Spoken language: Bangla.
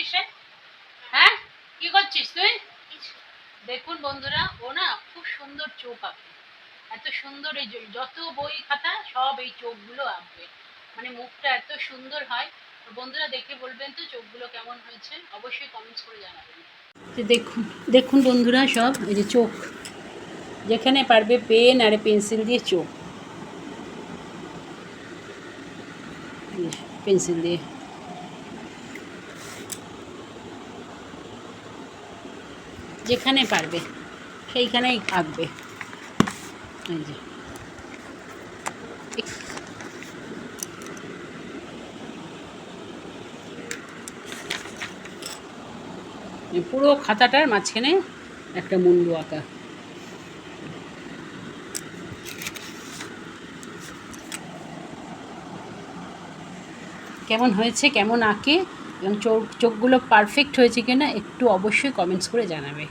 করছিস রে? হ্যাঁ, কি করছিস তুই? দেখুন বন্ধুরা, ও না খুব সুন্দর চোখ আঁকে। এত সুন্দর এই যত বই খাতা সব এই চোখগুলো আঁকবে। মানে মুখটা এত সুন্দর হয়। তো বন্ধুরা দেখে বলবেন তো চোখগুলো কেমন হয়েছে, অবশ্যই কমেন্টস করে জানাবেন। তো দেখুন দেখুন বন্ধুরা, সব এই যে চোখ, যেখানে পারবে পেন আর পেন্সিল দিয়ে চোখ, পেন্সিল দিয়ে যেখানে পারবে সেইখানেই আঁকবে। এই যে পুরো খাতাটার মাঝখানে একটা মুন্ডু আঁকা। কেমন হয়েছে, কেমন আঁকে এবং চোখগুলো পারফেক্ট হয়েছে কিনা একটু অবশ্যই কমেন্টস করে জানাবে।